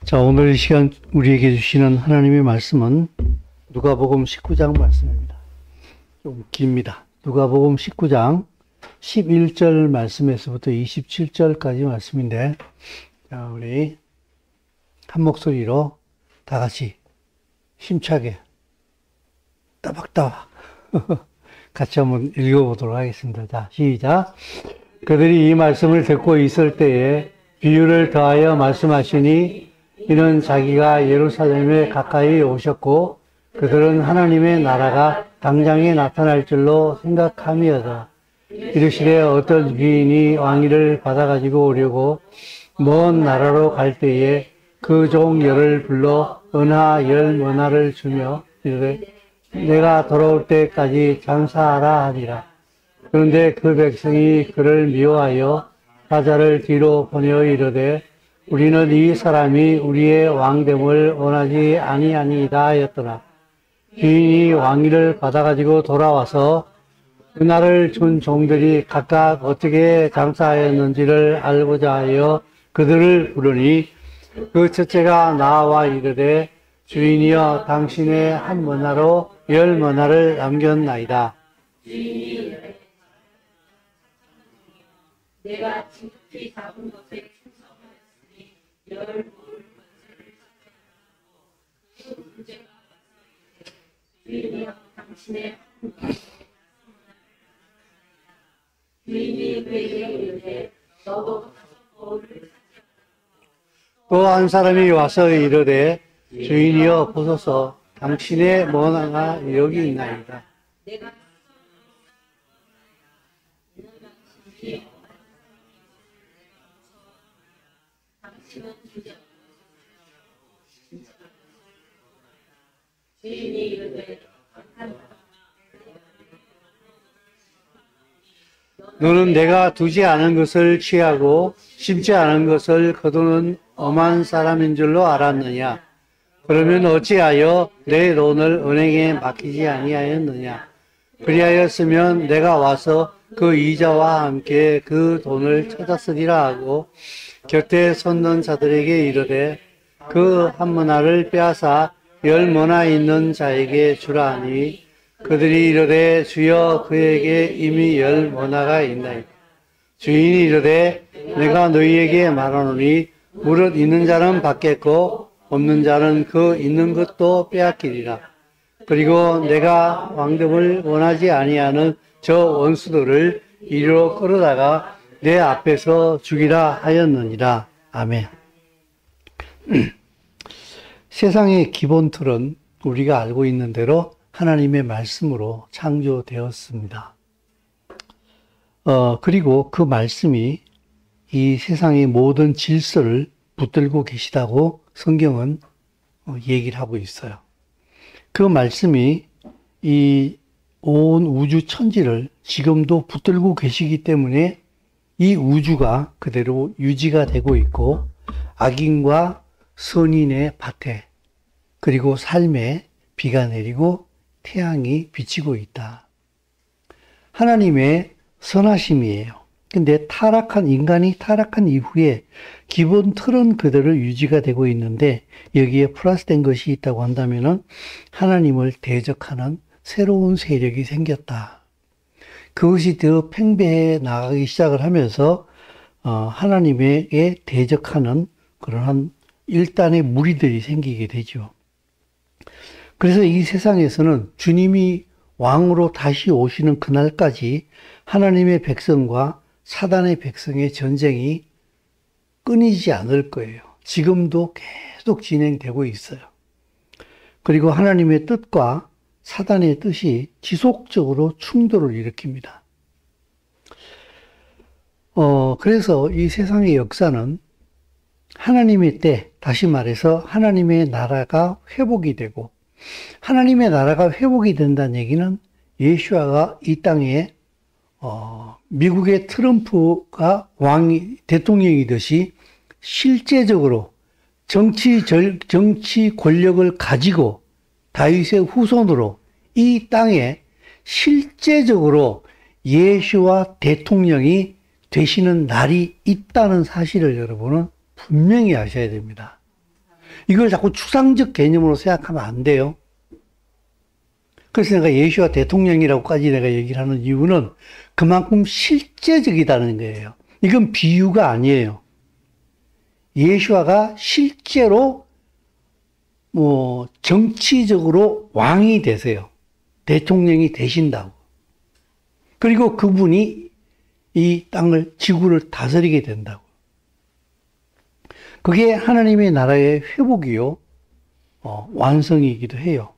자, 오늘 이 시간 우리에게 주시는 하나님의 말씀은 누가복음 19장 말씀입니다. 좀 깁니다. 누가복음 19장 11절 말씀에서부터 27절까지 말씀인데, 자, 우리 한 목소리로 다 같이 힘차게 따박따박 같이 한번 읽어보도록 하겠습니다. 자, 시작. 그들이 이 말씀을 듣고 있을 때에 비유를 더하여 말씀하시니 이는 자기가 예루살렘에 가까이 오셨고 그들은 하나님의 나라가 당장에 나타날 줄로 생각함이어다. 이르시되 어떤 귀인이 왕위를 받아가지고 오려고 먼 나라로 갈 때에 그 종 열을 불러 은하 10머나를 주며 이르되 내가 돌아올 때까지 장사하라 하니라. 그런데 그 백성이 그를 미워하여 사자를 뒤로 보내어 이르되 우리는 이 사람이 우리의 왕됨을 원하지 아니하니이다 하였더라. 귀인이 왕위를 받아가지고 돌아와서 그날을 준 종들이 각각 어떻게 장사하였는지를 알고자 하여 그들을 부르니 그 첫째가 나와 이르되 주인이여 당신의 한 머나로 10머나를 남겼나이다. 내가 지극히 작은 것에 충성하였으니 10머나를 주인이여 당신의 주인이 그에게 이르되 너도 또 한 사람이 와서 이르되 주인이여 보소서 당신의 머나가 여기 있나이다. 너는 내가 두지 않은 것을 취하고 심지 않은 것을 거두는 엄한 사람인 줄로 알았느냐? 그러면 어찌하여 내 돈을 은행에 맡기지 아니하였느냐? 그리하였으면 내가 와서 그 이자와 함께 그 돈을 찾았으리라 하고 곁에 섰는 자들에게 이르되 그 한 머나를 빼앗아 10머나 있는 자에게 주라 하니 그들이 이르되 주여 그에게 이미 10머나가 있나이다. 주인이 이르되 내가 너희에게 말하노니 무릇 있는 자는 받겠고 없는 자는 그 있는 것도 빼앗기리라. 그리고 내가 왕됨을 원하지 아니하는 저 원수들을 이리로 끌어다가 내 앞에서 죽이라 하였느니라. 아멘. 세상의 기본 틀은 우리가 알고 있는 대로 하나님의 말씀으로 창조되었습니다. 그리고 그 말씀이 이 세상의 모든 질서를 붙들고 계시다고 성경은 얘기를 하고 있어요. 그 말씀이 이 온 우주 천지를 지금도 붙들고 계시기 때문에 이 우주가 그대로 유지가 되고 있고 악인과 선인의 밭에 그리고 삶에 비가 내리고 태양이 비치고 있다. 하나님의 선하심이에요. 근데 인간이 타락한 이후에 기본 틀은 그대로 유지가 되고 있는데 여기에 플러스된 것이 있다고 한다면은 하나님을 대적하는 새로운 세력이 생겼다. 그것이 더 팽배해 나가기 시작을 하면서 하나님에게 대적하는 그러한 일단의 무리들이 생기게 되죠. 그래서 이 세상에서는 주님이 왕으로 다시 오시는 그날까지 하나님의 백성과 사단의 백성의 전쟁이 끊이지 않을 거예요. 지금도 계속 진행되고 있어요. 그리고 하나님의 뜻과 사단의 뜻이 지속적으로 충돌을 일으킵니다. 그래서 이 세상의 역사는 하나님의 때, 다시 말해서 하나님의 나라가 회복이 되고 하나님의 나라가 회복이 된다는 얘기는 예수아가 이 땅에 미국의 트럼프가 대통령이듯이 실제적으로 정치 권력을 가지고 다윗의 후손으로 이 땅에 실제적으로 예수와 대통령이 되시는 날이 있다는 사실을 여러분은 분명히 아셔야 됩니다. 이걸 자꾸 추상적 개념으로 생각하면 안 돼요. 그래서 내가 예수와 대통령이라고까지 내가 얘기를 하는 이유는 그만큼 실제적이다는 거예요. 이건 비유가 아니에요. 예수와가 실제로 정치적으로 왕이 되세요. 대통령이 되신다고. 그리고 그분이 이 땅을, 지구를 다스리게 된다고. 그게 하나님의 나라의 회복이요, 완성이기도 해요.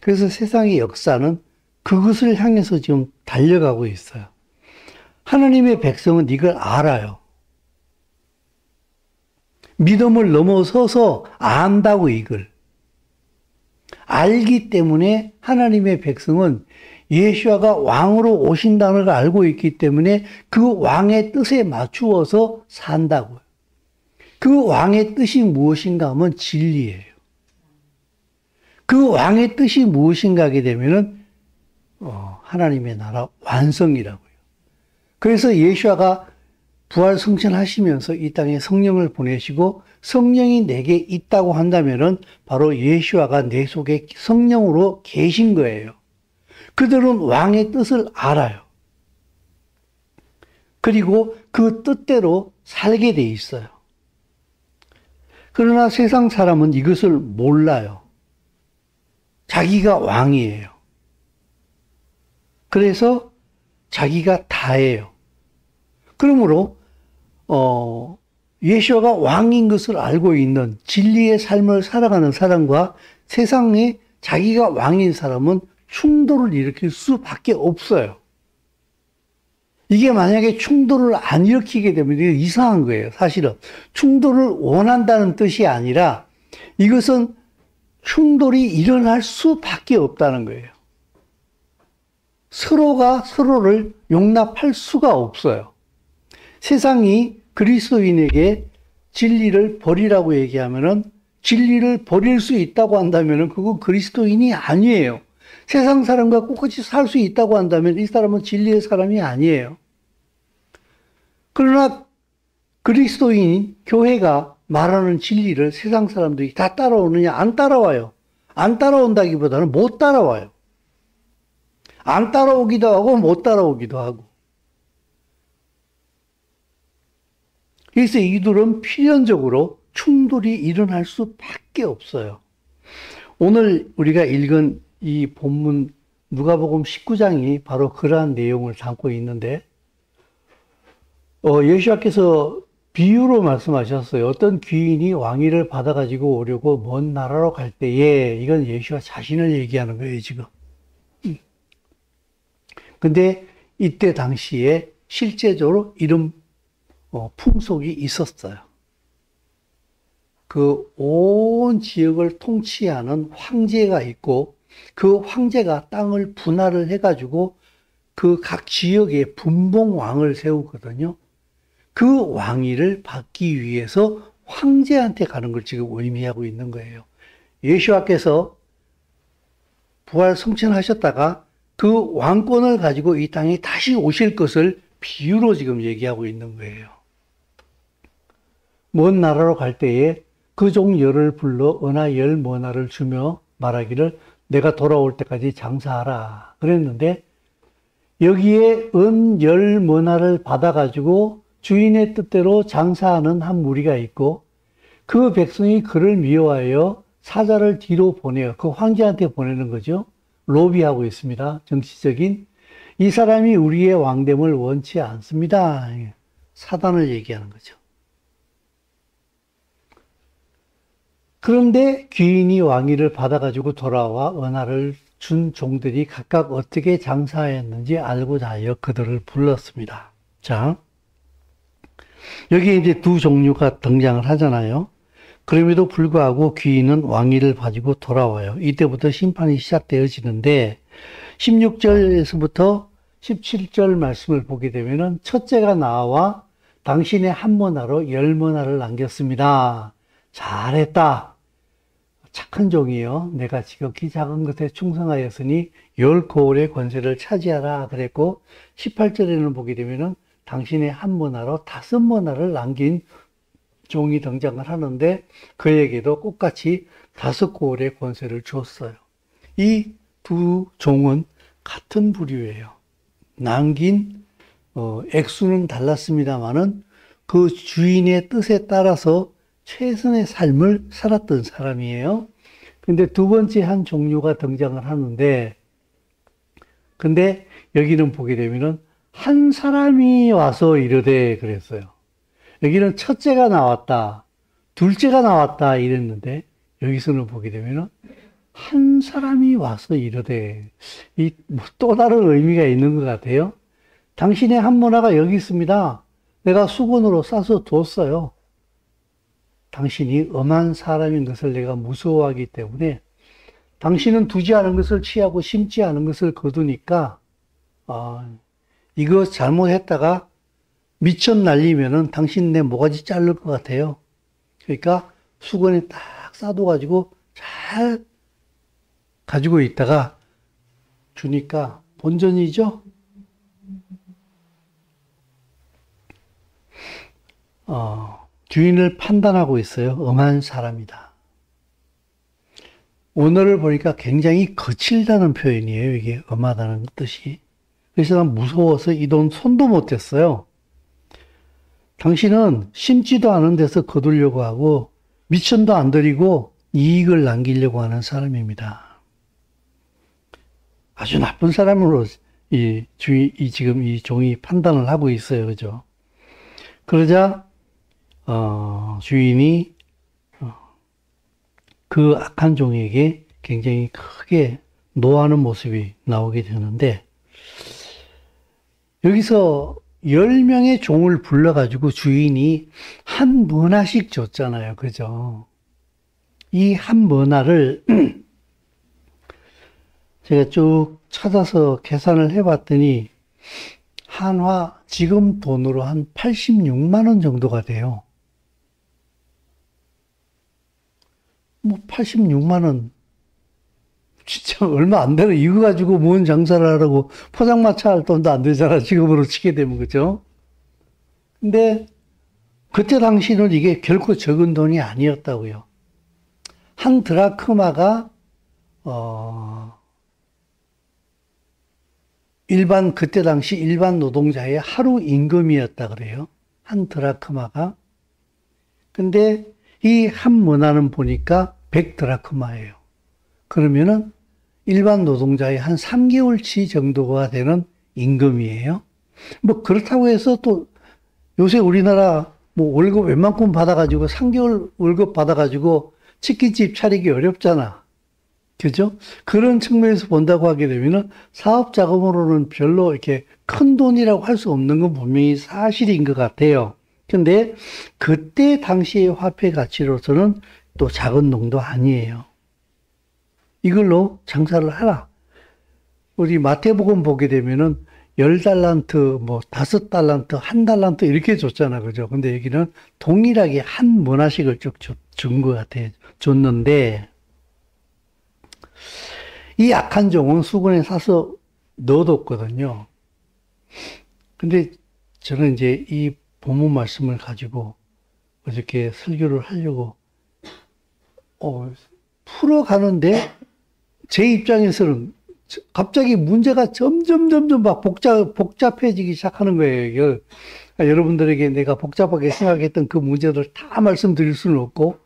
그래서 세상의 역사는 그것을 향해서 지금 달려가고 있어요. 하나님의 백성은 이걸 알아요. 믿음을 넘어서서 안다고 이걸. 알기 때문에 하나님의 백성은 예수아가 왕으로 오신다는 걸 알고 있기 때문에 그 왕의 뜻에 맞추어서 산다고요. 그 왕의 뜻이 무엇인가 하면 진리예요. 그 왕의 뜻이 무엇인가 하게 되면은 하나님의 나라 완성이라고요. 그래서 예수아가 부활 승천하시면서 이 땅에 성령을 보내시고 성령이 내게 있다고 한다면은 바로 예수아가 내 속에 성령으로 계신 거예요. 그들은 왕의 뜻을 알아요. 그리고 그 뜻대로 살게 돼 있어요. 그러나 세상 사람은 이것을 몰라요. 자기가 왕이에요. 그래서 자기가 다예요. 그러므로 예수가 왕인 것을 알고 있는 진리의 삶을 살아가는 사람과 세상에 자기가 왕인 사람은 충돌을 일으킬 수밖에 없어요. 이게 만약에 충돌을 안 일으키게 되면 이게 이상한 거예요. 사실은 충돌을 원한다는 뜻이 아니라 이것은 충돌이 일어날 수밖에 없다는 거예요. 서로가 서로를 용납할 수가 없어요. 세상이 그리스도인에게 진리를 버리라고 얘기하면은 진리를 버릴 수 있다고 한다면은 그거 그리스도인이 아니에요. 세상 사람과 똑같이 살 수 있다고 한다면 이 사람은 진리의 사람이 아니에요. 그러나 그리스도인, 교회가 말하는 진리를 세상 사람들이 다 따라오느냐? 안 따라와요. 안 따라온다기보다는 못 따라와요. 안 따라오기도 하고 못 따라오기도 하고. 그래서 이들은 필연적으로 충돌이 일어날 수밖에 없어요. 오늘 우리가 읽은 이 본문 누가복음 19장이 바로 그러한 내용을 담고 있는데 예수께서 비유로 말씀하셨어요. 어떤 귀인이 왕위를 받아가지고 오려고 먼 나라로 갈 때에 이건 예수가 자신을 얘기하는 거예요, 지금. 근데 이때 당시에 실제적으로 이런 풍속이 있었어요. 그 온 지역을 통치하는 황제가 있고 그 황제가 땅을 분할을 해가지고 그 각 지역에 분봉왕을 세우거든요. 그 왕위를 받기 위해서 황제한테 가는 걸 지금 의미하고 있는 거예요. 예수께서 부활 승천하셨다가 그 왕권을 가지고 이 땅에 다시 오실 것을 비유로 지금 얘기하고 있는 거예요. 먼 나라로 갈 때에 그 종 열을 불러 은하 열 머나를 주며 말하기를 내가 돌아올 때까지 장사하라 그랬는데 여기에 은 열 머나를 받아가지고 주인의 뜻대로 장사하는 한 무리가 있고 그 백성이 그를 미워하여 사자를 뒤로 보내요. 그 황제한테 보내는 거죠. 로비하고 있습니다. 정치적인. 이 사람이 우리의 왕됨을 원치 않습니다. 사단을 얘기하는 거죠. 그런데 귀인이 왕위를 받아가지고 돌아와 은하를 준 종들이 각각 어떻게 장사했는지 알고자 하여 그들을 불렀습니다. 자, 여기에 이제 두 종류가 등장을 하잖아요. 그럼에도 불구하고 귀인은 왕위를 가지고 돌아와요. 이때부터 심판이 시작되어지는데 16절에서부터 17절 말씀을 보게 되면은 첫째가 나와 당신의 한 머나로 열 머나를 남겼습니다. 잘했다. 착한 종이요. 내가 지극히 작은 것에 충성하였으니 열 거울의 권세를 차지하라 그랬고 18절에는 보게 되면은 당신의 한 머나로 5 머나를 남긴 종이 등장을 하는데 그에게도 똑같이 5고을의 권세를 주었어요. 이 두 종은 같은 부류예요. 남긴 액수는 달랐습니다만은 그 주인의 뜻에 따라서 최선의 삶을 살았던 사람이에요. 근데 두 번째 한 종류가 등장을 하는데, 근데 여기는 보게 되면은 한 사람이 와서 이르되 그랬어요. 여기는 첫째가 나왔다, 둘째가 나왔다 이랬는데, 여기서는 보게 되면은 한 사람이 와서 이르되, 이 또 다른 의미가 있는 것 같아요. 당신의 한 문화가 여기 있습니다. 내가 수건으로 싸서 뒀어요. 당신이 엄한 사람인 것을 내가 무서워하기 때문에 당신은 두지 않은 것을 취하고 심지 않은 것을 거두니까 이거 잘못했다가 미천 날리면은 당신 내 모가지 자를 것 같아요. 그러니까 수건에 딱 싸둬가지고 잘 가지고 있다가 주니까 본전이죠. 주인을 판단하고 있어요. 엄한 사람이다. 오늘을 보니까 굉장히 거칠다는 표현이에요. 이게 엄하다는 뜻이. 그래서 난 무서워서 이 돈 손도 못 댔어요. 당신은 심지도 않은 데서 거두려고 하고 미천도 안 들이고 이익을 남기려고 하는 사람입니다. 아주 나쁜 사람으로 지금 이 종이 판단을 하고 있어요. 그죠? 그러자 주인이 그 악한 종에게 굉장히 크게 노하는 모습이 나오게 되는데, 여기서 10명의 종을 불러가지고 주인이 한 머나씩 줬잖아요. 그죠? 이 한 머나를 제가 쭉 찾아서 계산을 해봤더니 한화 지금 돈으로 한 86만 원 정도가 돼요. 뭐 86만 원 진짜 얼마 안 되는 이거 가지고 뭔 장사를 하라고. 포장마차 할 돈도 안 되잖아 지금으로 치게 되면. 그죠? 근데 그때 당시는 이게 결코 적은 돈이 아니었다고요. 한 드라크마가 그때 당시 일반 노동자의 하루 임금이었다 그래요. 한 드라크마가. 근데 이 한 머나는 보니까 100드라크마예요. 그러면은 일반 노동자의 한 3개월치 정도가 되는 임금이에요. 뭐 그렇다고 해서 또 요새 우리나라 뭐 월급 웬만큼 받아가지고 3개월 월급 받아가지고 치킨집 차리기 어렵잖아. 그죠? 그런 측면에서 본다고 하게 되면은 사업 자금으로는 별로 이렇게 큰 돈이라고 할 수 없는 건 분명히 사실인 것 같아요. 근데 그때 당시의 화폐 가치로서는 또 작은 돈도 아니에요. 이걸로 장사를 하라. 우리 마태복음 보게 되면은 10달란트, 뭐 5달란트, 1달란트 이렇게 줬잖아. 그죠? 근데 여기는 동일하게 한 머나씩을 쭉 준 것 같아요. 줬는데, 이 악한 종은 수건에 사서 넣어뒀거든요. 근데 저는 이제 이 본문 말씀을 가지고 어저께 설교를 하려고 풀어가는데 제 입장에서는 갑자기 문제가 점점 막 복잡해지기 시작하는 거예요. 여러분들에게 내가 복잡하게 생각했던 그 문제들 다 말씀드릴 수는 없고,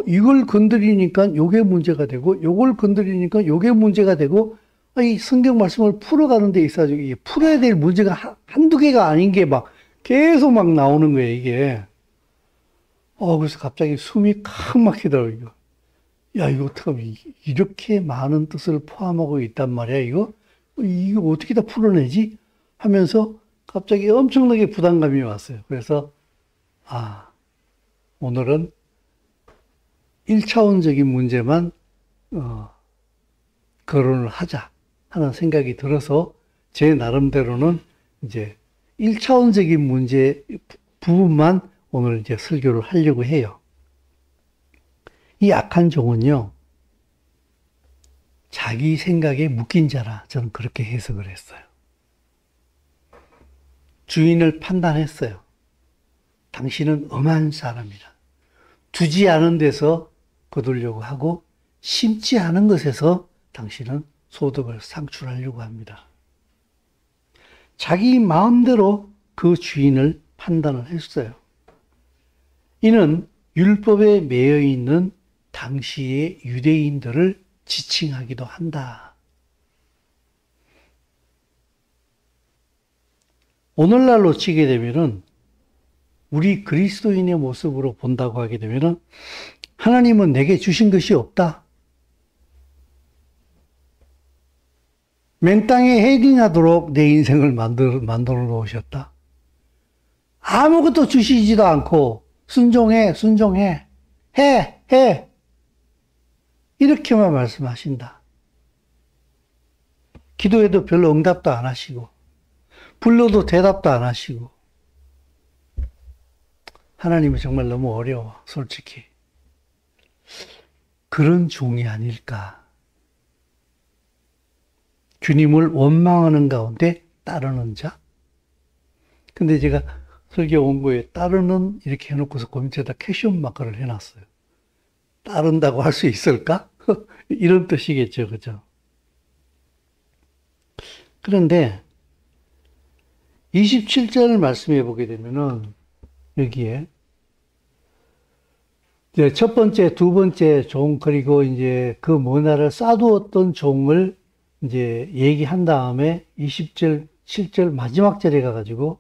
이걸 건드리니까 요게 문제가 되고, 요걸 건드리니까 요게 문제가 되고, 이 성경 말씀을 풀어가는 데 있어서 이게 풀어야 될 문제가 한두 개가 아닌 게 막 계속 막 나오는 거예요, 이게. 그래서 갑자기 숨이 칵 막히더라고요. 야, 이거 어떡하면 이렇게 많은 뜻을 포함하고 있단 말이야, 이거 어떻게 다 풀어내지? 하면서 갑자기 엄청나게 부담감이 왔어요. 그래서, 오늘은 1차원적인 문제만, 거론을 하자 하는 생각이 들어서 제 나름대로는 이제 1차원적인 문제 부분만 오늘 이제 설교를 하려고 해요. 이 악한 종은요, 자기 생각에 묶인 자라 저는 그렇게 해석을 했어요. 주인을 판단했어요. 당신은 엄한 사람이라. 두지 않은 데서 거두려고 하고 심지 않은 것에서 당신은 소득을 창출하려고 합니다. 자기 마음대로 그 주인을 판단을 했어요. 이는 율법에 매여 있는 당시의 유대인들을 지칭하기도 한다. 오늘날로 치게 되면은 우리 그리스도인의 모습으로 본다고 하게 되면은 하나님은 내게 주신 것이 없다. 맨땅에 헤딩하도록 내 인생을 만들어 놓으셨다. 아무것도 주시지도 않고 순종해. 해. 이렇게만 말씀하신다. 기도해도 별로 응답도 안 하시고 불러도 대답도 안 하시고 하나님은 정말 너무 어려워, 솔직히. 그런 종이 아닐까. 주님을 원망하는 가운데 따르는 자. 근데 제가 설교 원고에 따르는 이렇게 해놓고서 그 밑에다 캐션 마크를 해놨어요. 따른다고 할 수 있을까? 이런 뜻이겠죠, 그죠? 그런데 27절 말씀해 보게 되면은 여기에 이제 첫 번째, 두 번째 종, 그리고 이제 그 문화를 쌓아두었던 종을 이제 얘기한 다음에 20절, 7절 마지막 절에 가가지고,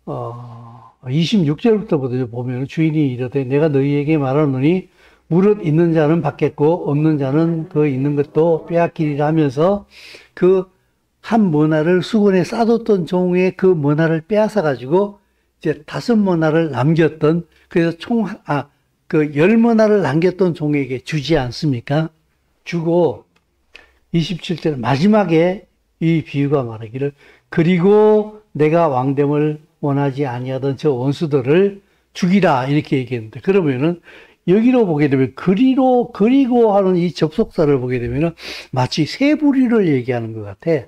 26절부터 보면 주인이 이르되 내가 너희에게 말하노니 무릇 있는 자는 받겠고 없는 자는 그 있는 것도 빼앗기리라 하면서 그 한 문화를 수건에 싸뒀던 종의 그 문화를 빼앗아 가지고 이제 5문화를 남겼던, 그래서 그 10문화를 남겼던 종에게 주지 않습니까? 주고 27절 마지막에 이 비유가 말하기를 그리고 내가 왕됨을 원하지 아니하던 저 원수들을 죽이라 이렇게 얘기했는데, 그러면은 여기로 보게 되면 그리고 하는 이 접속사를 보게 되면은 마치 세 부류를 얘기하는 것 같아.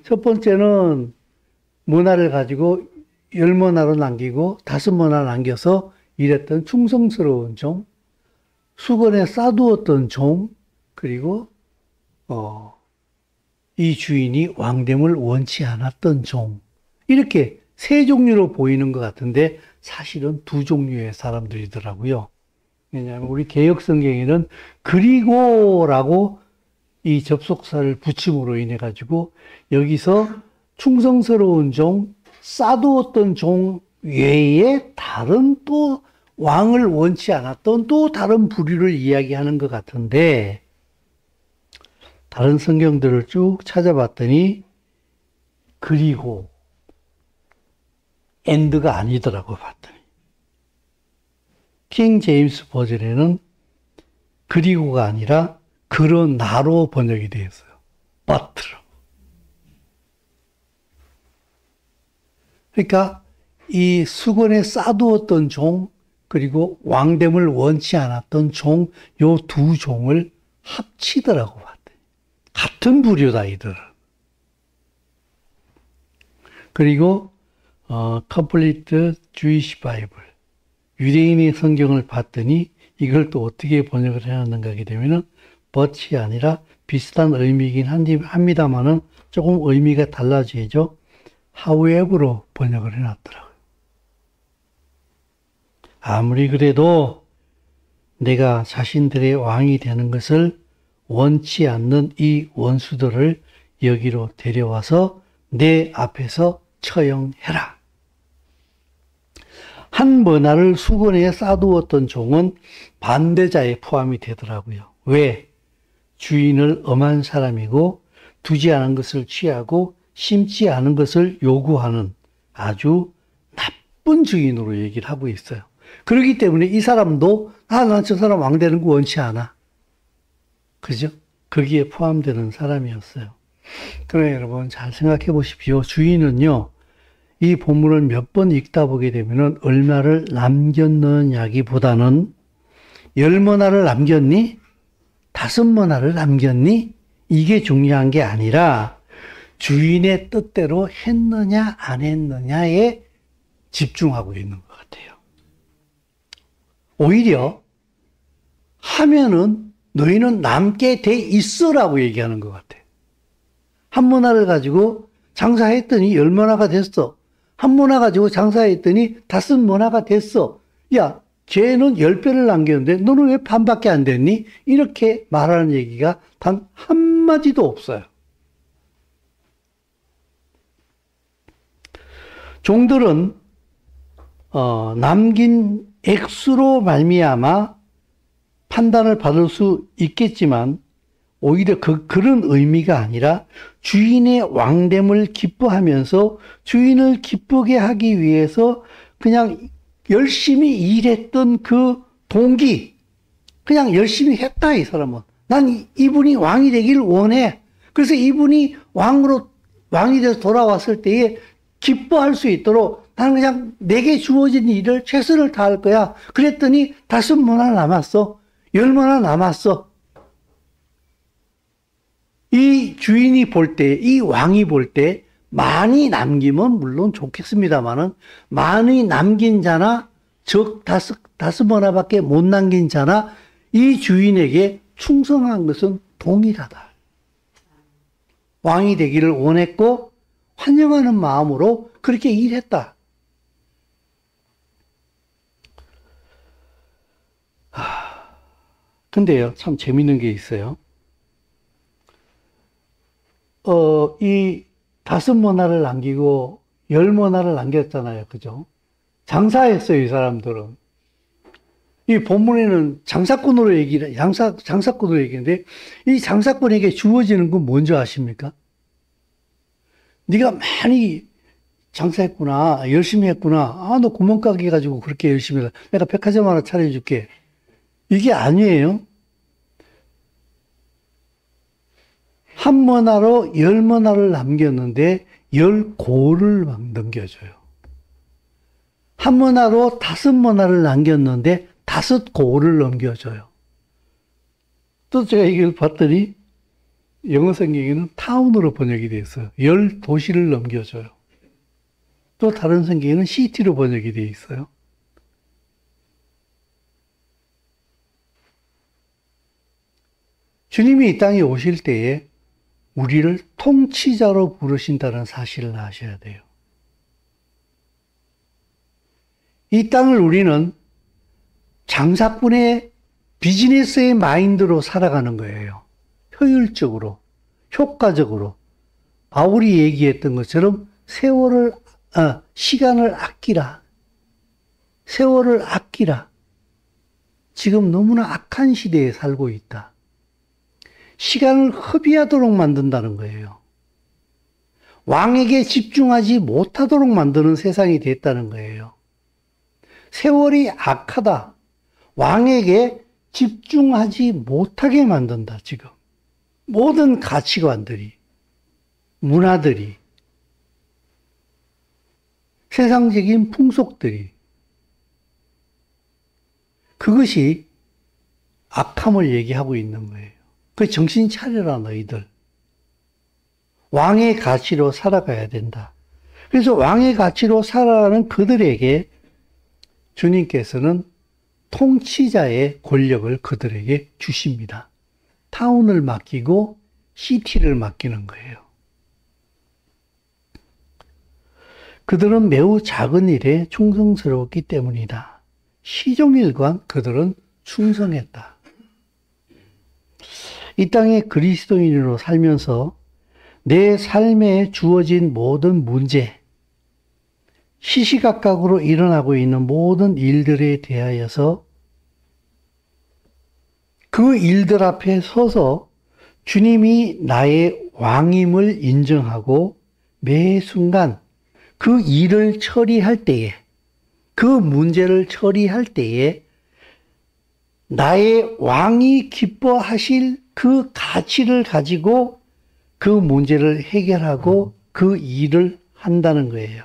첫 번째는 문화를 가지고 10문화로 남기고 5문화 남겨서 일했던 충성스러운 종, 수건에 싸두었던 종, 그리고 이 주인이 왕됨을 원치 않았던 종. 이렇게 세 종류로 보이는 것 같은데 사실은 두 종류의 사람들이더라고요. 왜냐하면 우리 개역성경에는 그리고라고 이 접속사를 붙임으로 인해 가지고 여기서 충성스러운 종, 싸두었던 종 외에 다른 또 왕을 원치 않았던 또 다른 부류를 이야기하는 것 같은데, 다른 성경들을 쭉 찾아봤더니 그리고 엔드가 아니더라고 봤더니. 킹 제임스 버전에는 그리고가 아니라 그러나로 번역이 되어 있어요. but로. 그러니까 이 수건에 싸두었던 종, 그리고 왕됨을 원치 않았던 종, 요 두 종을 합치더라고 봤더니. 같은 부류다, 이들은. 그리고 Complete Jewish Bible, 유대인의 성경을 봤더니 이걸 또 어떻게 번역을 해놨는가 하게 되면은 but이 아니라 비슷한 의미이긴 합니다만은 조금 의미가 달라지죠. however로 번역을 해놨더라고요. 아무리 그래도 내가 자신들의 왕이 되는 것을 원치 않는 이 원수들을 여기로 데려와서 내 앞에서 처형해라. 한 문화를 수건에 싸두었던 종은 반대자에 포함이 되더라고요. 왜? 주인을 엄한 사람이고 두지 않은 것을 취하고 심지 않은 것을 요구하는 아주 나쁜 주인으로 얘기를 하고 있어요. 그렇기 때문에 이 사람도 난 저 사람 왕 되는 거 원치 않아. 그죠? 거기에 포함되는 사람이었어요. 그러나 여러분 잘 생각해 보십시오. 주인은요, 이 본문을 몇 번 읽다 보게 되면은 얼마를 남겼느냐기보다는 10문화를 남겼니? 5문화를 남겼니? 이게 중요한 게 아니라 주인의 뜻대로 했느냐 안 했느냐에 집중하고 있는 것 같아요. 오히려 하면은 너희는 남게 돼 있어라고 얘기하는 것 같아요. 한 모나를 가지고 장사했더니 10모나가 됐어. 한 모나 가지고 장사했더니 5모나가 됐어. 야, 쟤는 10배를 남겼는데 너는 왜 반밖에 안 됐니? 이렇게 말하는 얘기가 단 한마디도 없어요. 종들은 남긴 액수로 말미암아 판단을 받을 수 있겠지만 오히려 그런 의미가 아니라 주인의 왕됨을 기뻐하면서 주인을 기쁘게 하기 위해서 그냥 열심히 일했던 그 동기, 그냥 열심히 했다, 이 사람은. 난 이분이 왕이 되기를 원해. 그래서 이분이 왕이 돼서 돌아왔을 때에 기뻐할 수 있도록 나는 그냥 내게 주어진 일을 최선을 다할 거야. 그랬더니 5모나 남았어. 10모나 남았어. 이 주인이 볼 때, 이 왕이 볼 때 많이 남기면 물론 좋겠습니다만은 많이 남긴 자나 즉 5모나밖에 못 남긴 자나 이 주인에게 충성한 것은 동일하다. 왕이 되기를 원했고 환영하는 마음으로 그렇게 일했다. 근데요, 참 재밌는 게 있어요. 이 5모나를 남기고 10모나를 남겼잖아요. 그죠? 장사했어요, 이 사람들은. 이 본문에는 장사꾼으로 얘기하는데, 이 장사꾼에게 주어지는 건 뭔지 아십니까? 네가 많이 장사했구나, 열심히 했구나. 너 구멍가게 가지고 그렇게 열심히 해. 내가 백화점 하나 차려줄게. 이게 아니에요. 1모나로 10모나를 남겼는데 10고를 막 넘겨줘요. 1모나로 5모나를 남겼는데 5고를 넘겨줘요. 또 제가 이걸 봤더니 영어 성경에는 타운으로 번역이 되어 있어요. 10도시를 넘겨줘요. 또 다른 성경에는 시티로 번역이 되어 있어요. 주님이 이 땅에 오실 때에 우리를 통치자로 부르신다는 사실을 아셔야 돼요. 이 땅을 우리는 장사꾼의 비즈니스의 마인드로 살아가는 거예요. 효율적으로, 효과적으로. 바울이 얘기했던 것처럼 시간을 아끼라. 세월을 아끼라. 지금 너무나 악한 시대에 살고 있다. 시간을 허비하도록 만든다는 거예요. 왕에게 집중하지 못하도록 만드는 세상이 됐다는 거예요. 세월이 악하다. 왕에게 집중하지 못하게 만든다, 지금. 모든 가치관들이, 문화들이, 세상적인 풍속들이. 그것이 악함을 얘기하고 있는 거예요. 그 정신 차려라, 너희들. 왕의 가치로 살아가야 된다. 그래서 왕의 가치로 살아가는 그들에게 주님께서는 통치자의 권력을 그들에게 주십니다. 타운을 맡기고 시티를 맡기는 거예요. 그들은 매우 작은 일에 충성스러웠기 때문이다. 시종일관 그들은 충성했다. 이 땅에 그리스도인으로 살면서 내 삶에 주어진 모든 문제, 시시각각으로 일어나고 있는 모든 일들에 대하여서 그 일들 앞에 서서 주님이 나의 왕임을 인정하고 매 순간 그 일을 처리할 때에, 그 문제를 처리할 때에 나의 왕이 기뻐하실 그 가치를 가지고 그 문제를 해결하고 그 일을 한다는 거예요.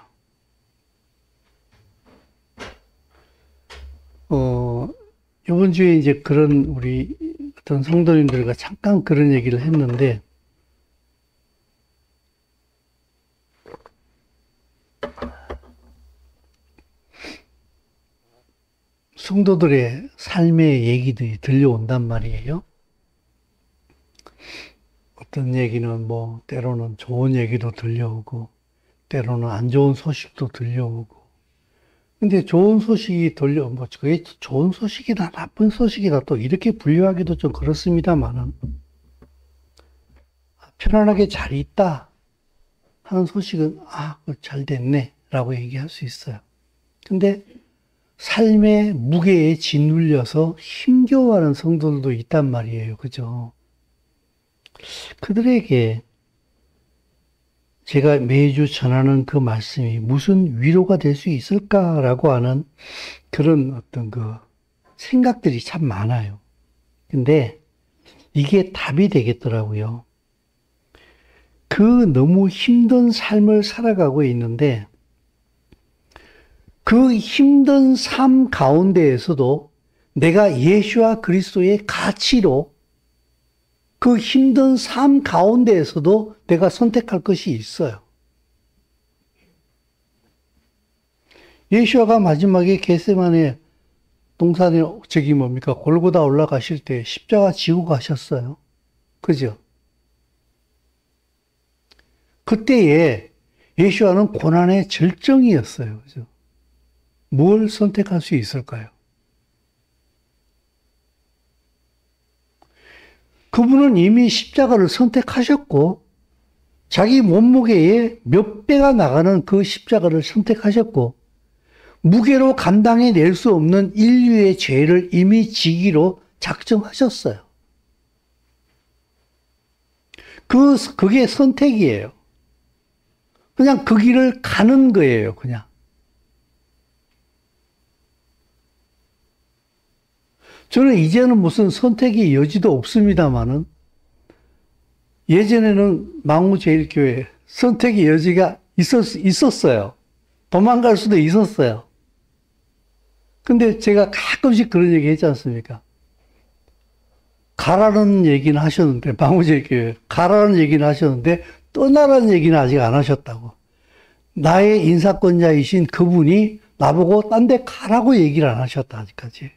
이번 주에 이제 그런 우리 어떤 성도님들과 잠깐 그런 얘기를 했는데, 성도들의 삶의 얘기들이 들려온단 말이에요. 어떤 얘기는 뭐 때로는 좋은 얘기도 들려오고 때로는 안 좋은 소식도 들려오고. 근데 좋은 소식이 뭐 그게 좋은 소식이다 나쁜 소식이다 또 이렇게 분류하기도 좀 그렇습니다만은 편안하게 잘 있다 하는 소식은 잘 됐네 라고 얘기할 수 있어요. 근데 삶의 무게에 짓눌려서 힘겨워하는 성도들도 있단 말이에요. 그죠? 그들에게 제가 매주 전하는 그 말씀이 무슨 위로가 될 수 있을까라고 하는 그런 어떤 그 생각들이 참 많아요. 근데 이게 답이 되겠더라고요. 그 너무 힘든 삶을 살아가고 있는데 그 힘든 삶 가운데에서도 내가 예수와 그리스도의 가치로 그 힘든 삶 가운데에서도 내가 선택할 것이 있어요. 예수와가 마지막에 겟세마네 동산에 골고다 올라가실 때 십자가 지고 가셨어요. 그죠? 그때에 예수와는 고난의 절정이었어요. 그죠? 뭘 선택할 수 있을까요? 그분은 이미 십자가를 선택하셨고 자기 몸무게의 몇 배가 나가는 그 십자가를 선택하셨고 무게로 감당해낼 수 없는 인류의 죄를 이미 지기로 작정하셨어요. 그게 선택이에요. 그냥 그 길을 가는 거예요, 그냥. 저는 이제는 무슨 선택의 여지도 없습니다만은 예전에는 망우제일교회 선택의 여지가 있었어요. 도망갈 수도 있었어요. 근데 제가 가끔씩 그런 얘기 했지 않습니까? 가라는 얘기는 하셨는데, 망우제일교회 가라는 얘기는 하셨는데 떠나라는 얘기는 아직 안 하셨다고. 나의 인사권자이신 그분이 나보고 딴 데 가라고 얘기를 안 하셨다, 아직까지.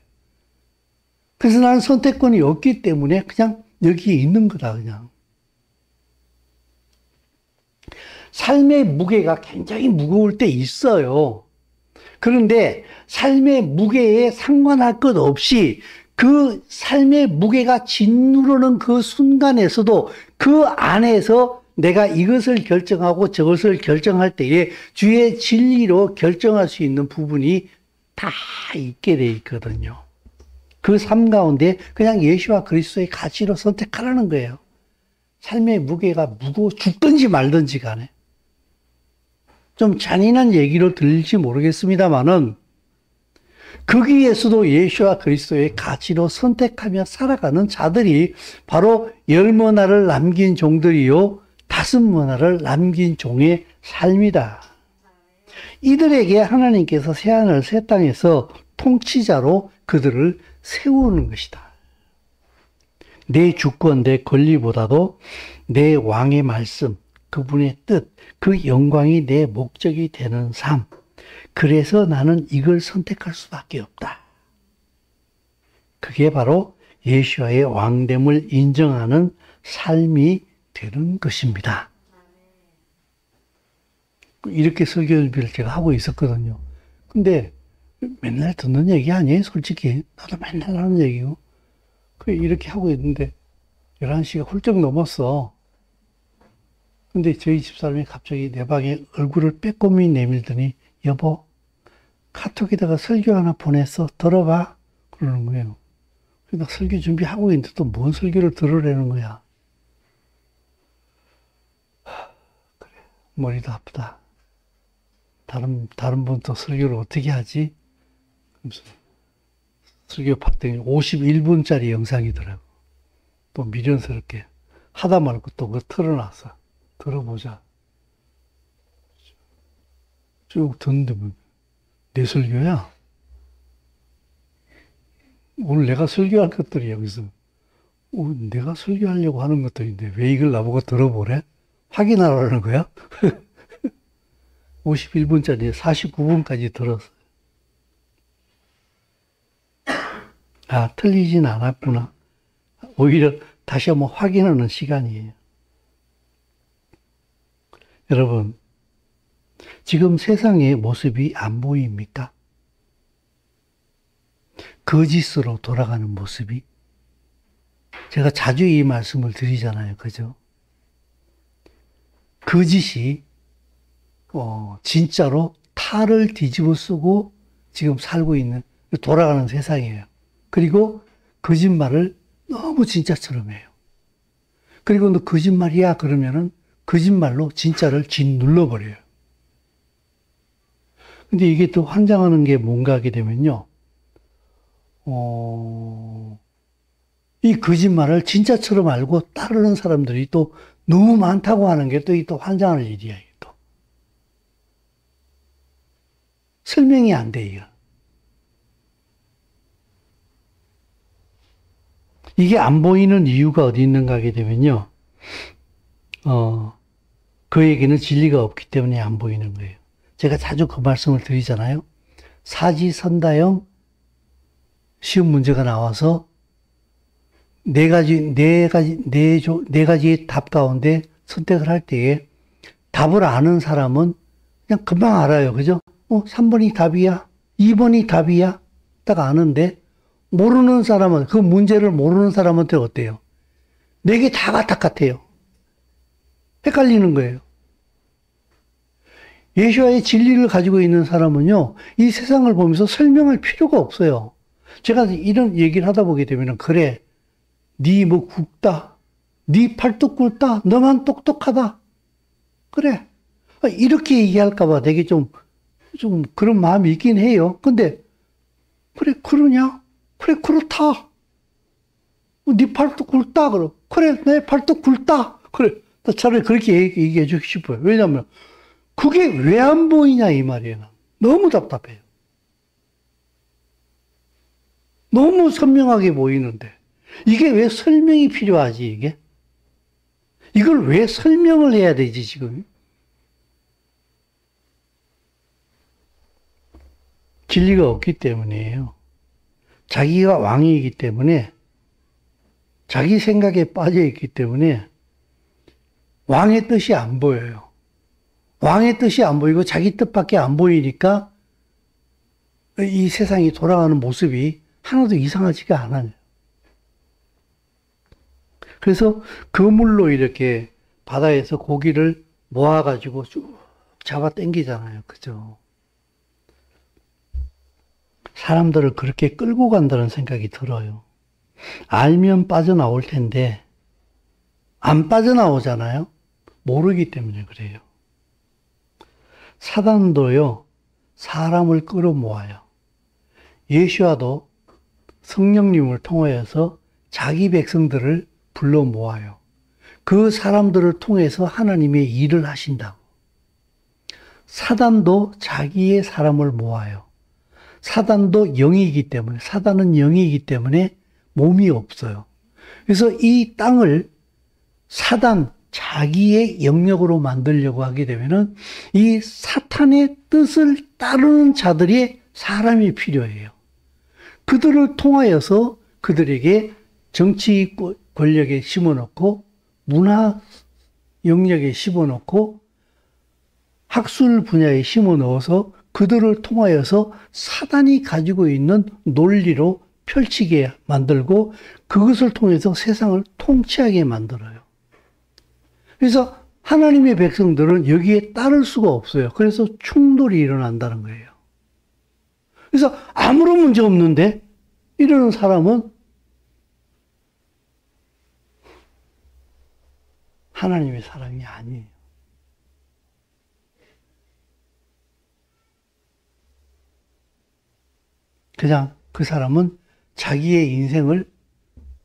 그래서 나는 선택권이 없기 때문에 그냥 여기에 있는 거다, 그냥. 삶의 무게가 굉장히 무거울 때 있어요. 그런데 삶의 무게에 상관할 것 없이 그 삶의 무게가 짓누르는 그 순간에서도 그 안에서 내가 이것을 결정하고 저것을 결정할 때에 주의 진리로 결정할 수 있는 부분이 다 있게 돼 있거든요. 그 삶 가운데 그냥 예수와 그리스도의 가치로 선택하라는 거예요. 삶의 무게가 무거워 죽든지 말든지 간에. 좀 잔인한 얘기로 들릴지 모르겠습니다만은 거기에서도 예수와 그리스도의 가치로 선택하며 살아가는 자들이 바로 10문화를 남긴 종들이요 5문화를 남긴 종의 삶이다. 이들에게 하나님께서 새하늘 새 땅에서 통치자로 그들을 세우는 것이다. 내 주권, 내 권리보다도 내 왕의 말씀, 그분의 뜻, 그 영광이 내 목적이 되는 삶. 그래서 나는 이걸 선택할 수밖에 없다. 그게 바로 예수와의 왕됨을 인정하는 삶이 되는 것입니다. 이렇게 설교를 제가 하고 있었거든요. 근데 맨날 듣는 얘기 아니에요, 솔직히. 나도 맨날 하는 얘기고. 이렇게 하고 있는데 11시가 훌쩍 넘었어. 근데 저희 집사람이 갑자기 내 방에 얼굴을 빼꼼히 내밀더니 여보, 카톡에다가 설교 하나 보냈어. 들어봐. 그러는 거예요. 그래서 설교 준비하고 있는데 또 뭔 설교를 들으라는 거야. 그래, 머리도 아프다. 다른 분 또 설교를 어떻게 하지? 그래서 설교 봤더니 51분짜리 영상이더라고. 또 미련스럽게 하다 말고 또 그거 틀어놨어. 들어보자. 쭉 듣는데 뭐 내 설교야? 오늘 내가 설교할 것들이 여기서 내가 설교하려고 하는 것들인데 왜 이걸 나보고 들어보래? 확인하라는 거야? 51분짜리 49분까지 들었어. 아, 틀리진 않았구나. 오히려 다시 한번 확인하는 시간이에요. 여러분, 지금 세상의 모습이 안 보입니까? 거짓으로 돌아가는 모습이. 제가 자주 이 말씀을 드리잖아요. 그죠? 거짓이, 진짜로 탈을 뒤집어 쓰고 지금 살고 있는, 돌아가는 세상이에요. 그리고 거짓말을 너무 진짜처럼 해요. 그리고 너 거짓말이야 그러면은 거짓말로 진짜를 짓눌러버려요. 근데 이게 또 환장하는 게 뭔가 하게 되면요. 이 거짓말을 진짜처럼 알고 따르는 사람들이 또 너무 많다고 하는 게 또 환장하는 일이야, 이게 또. 설명이 안 돼, 이거. 이게 안 보이는 이유가 어디 있는가 하게 되면요. 그에게는 진리가 없기 때문에 안 보이는 거예요. 제가 자주 그 말씀을 드리잖아요. 사지선다형 시험 문제가 나와서 네 가지의 답 가운데 선택을 할 때에 답을 아는 사람은 그냥 금방 알아요. 그죠? 3번이 답이야. 2번이 답이야. 딱 아는데, 모르는 사람은, 그 문제를 모르는 사람한테 어때요? 네 개 다 같아요. 헷갈리는 거예요. 예수와의 진리를 가지고 있는 사람은요, 이 세상을 보면서 설명할 필요가 없어요. 제가 이런 얘기를 하다 보게 되면, 그래, 네 뭐 굵다, 네 팔뚝 굵다, 너만 똑똑하다. 그래. 이렇게 얘기할까봐 되게 좀 그런 마음이 있긴 해요. 근데, 그래, 그러냐? 그래, 그렇다. 네 팔뚝 굵다, 그럼. 그래, 내 팔뚝 굵다. 그래. 차라리 그렇게 얘기해 주고 싶어요. 왜냐면, 그게 왜 안 보이냐, 이 말이에요. 너무 답답해요. 너무 선명하게 보이는데. 이게 왜 설명이 필요하지, 이게? 이걸 왜 설명을 해야 되지, 지금? 진리가 없기 때문이에요. 자기가 왕이기 때문에, 자기 생각에 빠져 있기 때문에, 왕의 뜻이 안 보여요. 왕의 뜻이 안 보이고 자기 뜻밖에 안 보이니까 이 세상이 돌아가는 모습이 하나도 이상하지가 않아요. 그래서 그물로 이렇게 바다에서 고기를 모아가지고 쭉 잡아 당기잖아요. 그죠? 사람들을 그렇게 끌고 간다는 생각이 들어요. 알면 빠져나올 텐데, 안 빠져나오잖아요? 모르기 때문에 그래요. 사단도요, 사람을 끌어모아요. 예수와도 성령님을 통하여서 자기 백성들을 불러 모아요. 그 사람들을 통해서 하나님의 일을 하신다고. 사단도 자기의 사람을 모아요. 사단도 영이기 때문에, 사단은 영이기 때문에 몸이 없어요. 그래서 이 땅을 사단, 자기의 영역으로 만들려고 하게 되면은 이 사탄의 뜻을 따르는 자들이 사람이 필요해요. 그들을 통하여서 그들에게 정치 권력에 심어놓고 문화 영역에 심어놓고 학술 분야에 심어넣어서 그들을 통하여서 사단이 가지고 있는 논리로 펼치게 만들고 그것을 통해서 세상을 통치하게 만들어요. 그래서 하나님의 백성들은 여기에 따를 수가 없어요. 그래서 충돌이 일어난다는 거예요. 그래서 아무런 문제 없는데 이러는 사람은 하나님의 사람이 아니에요. 그냥 그 사람은 자기의 인생을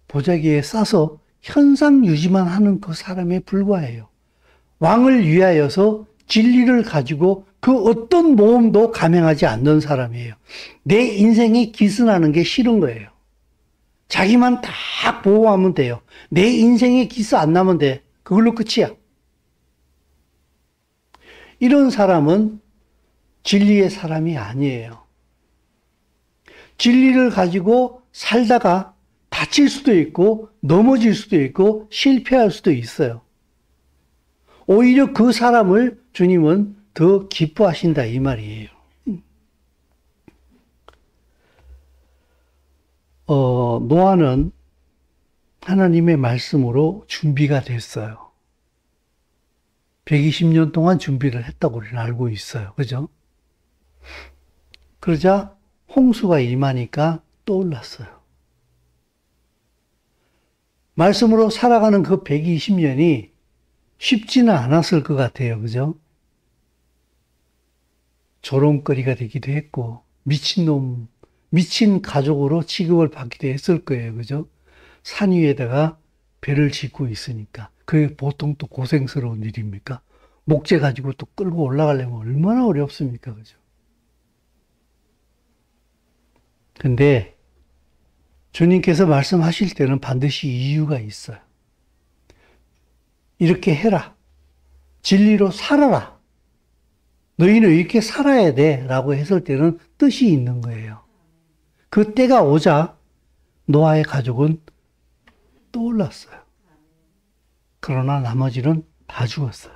보자기에 싸서 현상 유지만 하는 그 사람에 불과해요. 왕을 위하여서 진리를 가지고 그 어떤 모험도 감행하지 않는 사람이에요. 내 인생에 기스나는 게 싫은 거예요. 자기만 다 보호하면 돼요. 내 인생에 기스 안 나면 돼. 그걸로 끝이야. 이런 사람은 진리의 사람이 아니에요. 진리를 가지고 살다가 다칠 수도 있고 넘어질 수도 있고 실패할 수도 있어요. 오히려 그 사람을 주님은 더 기뻐하신다 이 말이에요. 노아는 하나님의 말씀으로 준비가 됐어요. 120년 동안 준비를 했다고 우리는 알고 있어요. 그죠? 그러자 홍수가 임하니까 떠올랐어요. 말씀으로 살아가는 그 120년이 쉽지는 않았을 것 같아요. 그죠? 조롱거리가 되기도 했고, 미친놈, 미친 가족으로 취급을 받기도 했을 거예요. 그죠? 산 위에다가 배를 짓고 있으니까. 그게 보통 또 고생스러운 일입니까? 목재 가지고 또 끌고 올라가려면 얼마나 어렵습니까? 그죠? 근데 주님께서 말씀하실 때는 반드시 이유가 있어요. 이렇게 해라. 진리로 살아라. 너희는 이렇게 살아야 돼. 라고 했을 때는 뜻이 있는 거예요. 그 때가 오자 노아의 가족은 떠올랐어요. 그러나 나머지는 다 죽었어요.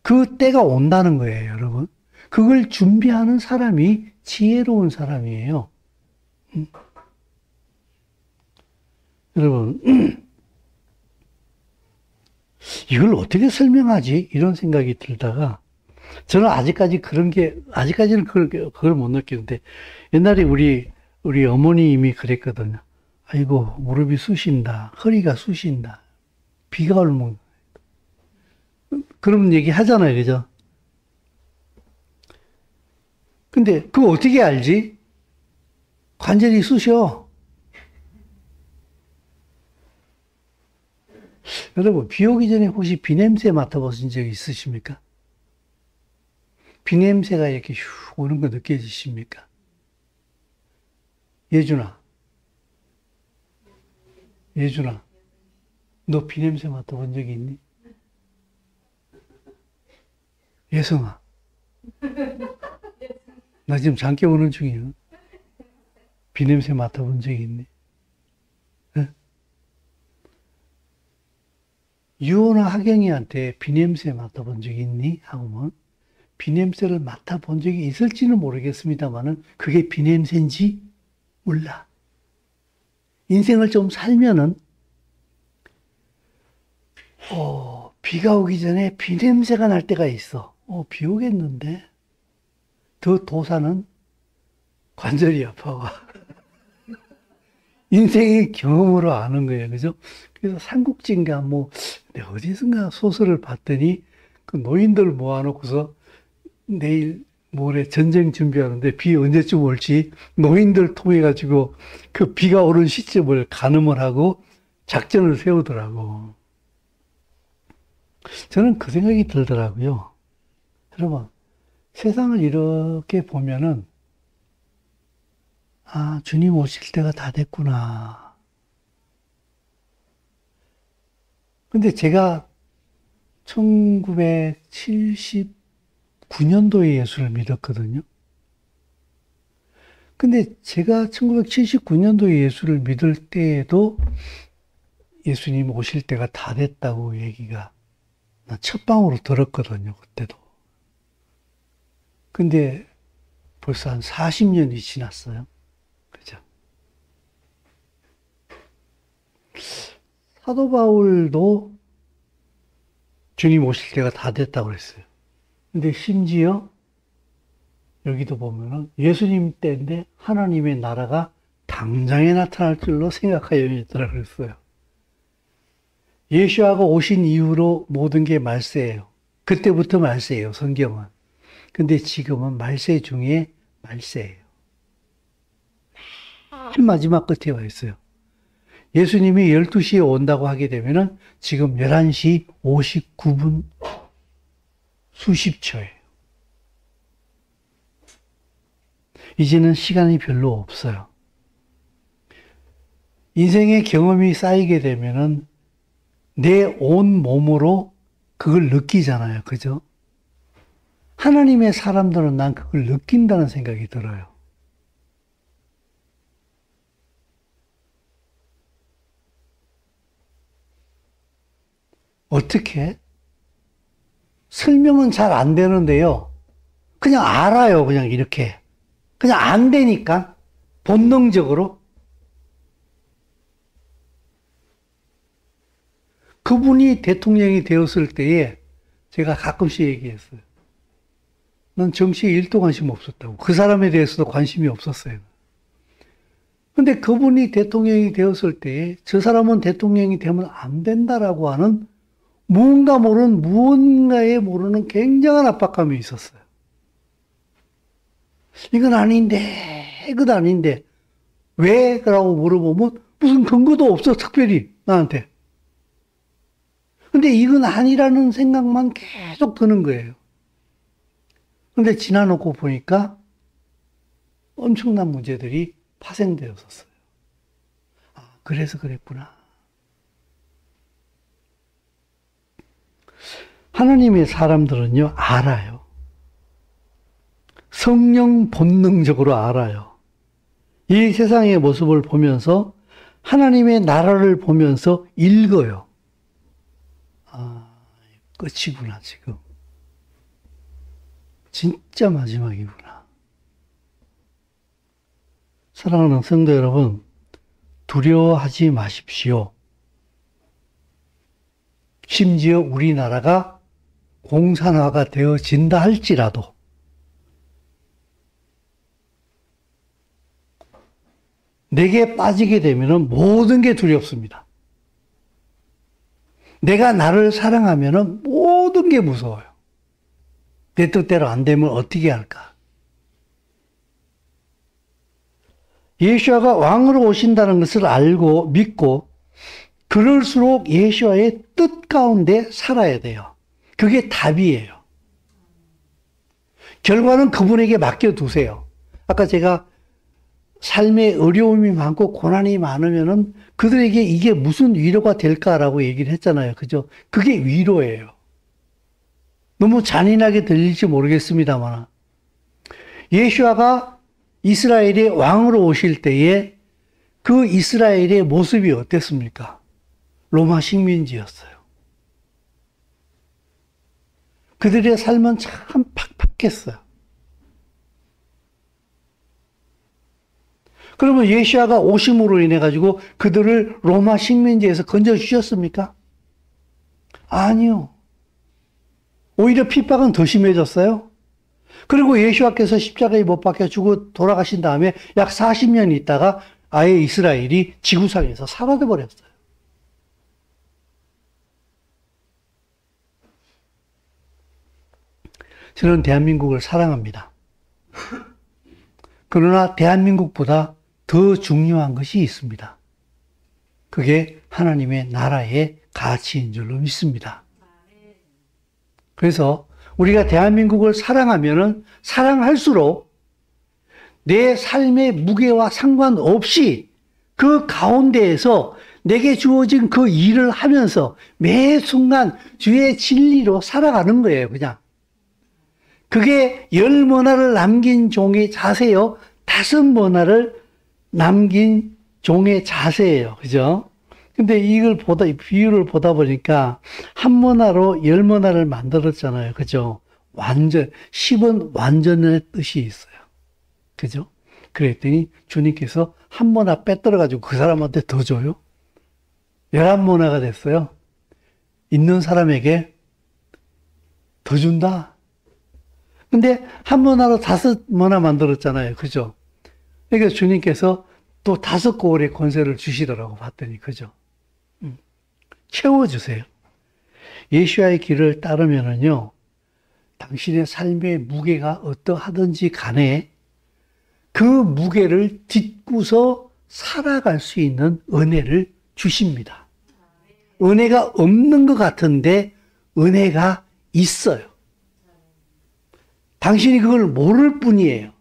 그 때가 온다는 거예요, 여러분. 그걸 준비하는 사람이 지혜로운 사람이에요. 여러분, 이걸 어떻게 설명하지? 이런 생각이 들다가, 저는 아직까지는 그걸 못 느끼는데, 옛날에 우리 어머님이 그랬거든요. 아이고, 무릎이 쑤신다. 허리가 쑤신다. 비가 오면, 그런 얘기 하잖아요. 그죠? 근데 그거 어떻게 알지? 관절이 쑤셔. 여러분, 비 오기 전에 혹시 비 냄새 맡아보신 적 있으십니까? 비 냄새가 이렇게 슉 오는 거 느껴지십니까? 예준아, 너 비 냄새 맡아본 적이 있니? 예성아, 나 지금 잠깨 오는 중이야. 비 냄새 맡아본 적이 있니? 네? 유호나 하경이한테 비 냄새 맡아본 적이 있니? 하고는 비 냄새를 맡아본 적이 있을지는 모르겠습니다만은 그게 비 냄새인지 몰라. 인생을 좀 살면은 비가 오기 전에 비 냄새가 날 때가 있어. 비 오겠는데? 더 도사는 관절이 아파와. 인생의 경험으로 아는 거예요. 그죠? 그래서 삼국지인가 내가 어디선가 소설을 봤더니 그 노인들 모아놓고서 내일 모레 전쟁 준비하는데 비 언제쯤 올지 노인들 통해가지고 그 비가 오는 시점을 가늠을 하고 작전을 세우더라고. 저는 그 생각이 들더라고요. 여러분, 세상을 이렇게 보면은, 주님 오실 때가 다 됐구나. 근데 제가 1979년도에 예수를 믿었거든요. 근데 제가 1979년도에 예수를 믿을 때에도 예수님 오실 때가 다 됐다고 얘기가 나 첫방으로 들었거든요, 그때도. 근데 벌써 한 40년이 지났어요. 그죠? 사도 바울도 주님 오실 때가 다 됐다고 그랬어요. 근데 심지어 여기도 보면은 예수님 때인데 하나님의 나라가 당장에 나타날 줄로 생각하여 있더라 그랬어요. 예수하고 오신 이후로 모든 게 말세예요. 그때부터 말세예요, 성경은. 근데 지금은 말세 중에 말세예요. 마지막 끝에 와 있어요. 예수님이 12시에 온다고 하게 되면은 지금 11시 59분 수십 초예요. 이제는 시간이 별로 없어요. 인생의 경험이 쌓이게 되면은 내 온 몸으로 그걸 느끼잖아요. 그죠? 하나님의 사람들은 난 그걸 느낀다는 생각이 들어요. 어떻게? 설명은 잘 안 되는데요. 그냥 알아요. 그냥 이렇게. 그냥 안 되니까. 본능적으로. 그분이 대통령이 되었을 때에 제가 가끔씩 얘기했어요. 난 정치에 1도 관심 없었다고. 그 사람에 대해서도 관심이 없었어요. 근데 그분이 대통령이 되었을 때에 저 사람은 대통령이 되면 안 된다라고 하는 무언가에 모르는 굉장한 압박감이 있었어요. 이건 아닌데, 이건 아닌데. 왜? 라고 물어보면 무슨 근거도 없어, 특별히, 나한테. 근데 이건 아니라는 생각만 계속 드는 거예요. 근데 지나놓고 보니까 엄청난 문제들이 파생되었었어요. 아, 그래서 그랬구나. 하나님의 사람들은요, 알아요. 성령 본능적으로 알아요. 이 세상의 모습을 보면서 하나님의 나라를 보면서 읽어요. 아, 끝이구나, 지금. 진짜 마지막이구나. 사랑하는 성도 여러분, 두려워하지 마십시오. 심지어 우리나라가 공산화가 되어진다 할지라도 내게 빠지게 되면 모든 게 두렵습니다. 내가 나를 사랑하면 모든 게 무서워요. 내 뜻대로 안 되면 어떻게 할까? 예수와가 왕으로 오신다는 것을 알고 믿고 그럴수록 예수와의 뜻 가운데 살아야 돼요. 그게 답이에요. 결과는 그분에게 맡겨두세요. 아까 제가 삶에 어려움이 많고 고난이 많으면은 그들에게 이게 무슨 위로가 될까라고 얘기를 했잖아요. 그죠? 그게 위로예요. 너무 잔인하게 들릴지 모르겠습니다만 예수아가 이스라엘의 왕으로 오실 때에 그 이스라엘의 모습이 어땠습니까? 로마 식민지였어요. 그들의 삶은 참 팍팍했어요. 그러면 예수아가 오심으로 인해 가지고 그들을 로마 식민지에서 건져주셨습니까? 아니요. 오히려 핍박은 더 심해졌어요. 그리고 예수아께서 십자가에 못 박혀 죽어 돌아가신 다음에 약 40년 있다가 아예 이스라엘이 지구상에서 사라져 버렸어요. 저는 대한민국을 사랑합니다. 그러나 대한민국보다 더 중요한 것이 있습니다. 그게 하나님의 나라의 가치인 줄로 믿습니다. 그래서 우리가 대한민국을 사랑하면은 사랑할수록 내 삶의 무게와 상관없이 그 가운데에서 내게 주어진 그 일을 하면서 매 순간 주의 진리로 살아가는 거예요, 그냥. 그게 10문화를 남긴 종의 자세요. 5문화를 남긴 종의 자세예요. 그죠? 근데 이걸 비유를 보다 보니까 한 문화로 10문화를 만들었잖아요. 그죠? 10은 완전의 뜻이 있어요. 그죠? 그랬더니 주님께서 한 문화 빼들어가지고 그 사람한테 더 줘요. 11문화가 됐어요. 있는 사람에게 더 준다. 근데 한 문화로 5문화 만들었잖아요. 그죠? 그러니까 주님께서 또 5고을의 권세를 주시더라고 봤더니, 그죠? 채워주세요. 예수와의 길을 따르면은요, 당신의 삶의 무게가 어떠하든지 간에 그 무게를 딛고서 살아갈 수 있는 은혜를 주십니다. 은혜가 없는 것 같은데 은혜가 있어요. 당신이 그걸 모를 뿐이에요.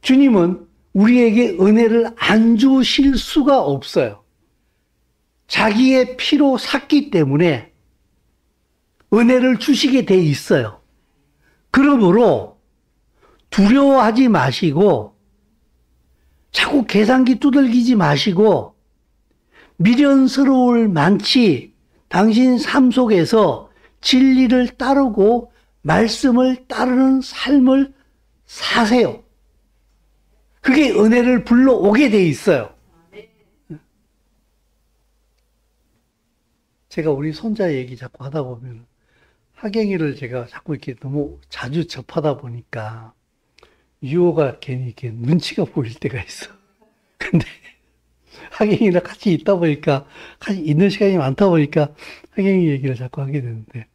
주님은 우리에게 은혜를 안 주실 수가 없어요. 자기의 피로 샀기 때문에 은혜를 주시게 돼 있어요. 그러므로 두려워하지 마시고 자꾸 계산기 두들기지 마시고 미련스러울 만치 당신 삶 속에서 진리를 따르고 말씀을 따르는 삶을 사세요. 그게 은혜를 불러오게 돼 있어요. 제가 우리 손자 얘기 자꾸 하다 보면 하경이를 제가 자꾸 이렇게 너무 자주 접하다 보니까 유호가 괜히 이렇게 눈치가 보일 때가 있어. 근데 하경이랑 같이 있다 보니까, 같이 있는 시간이 많다 보니까 하경이 얘기를 자꾸 하게 되는데,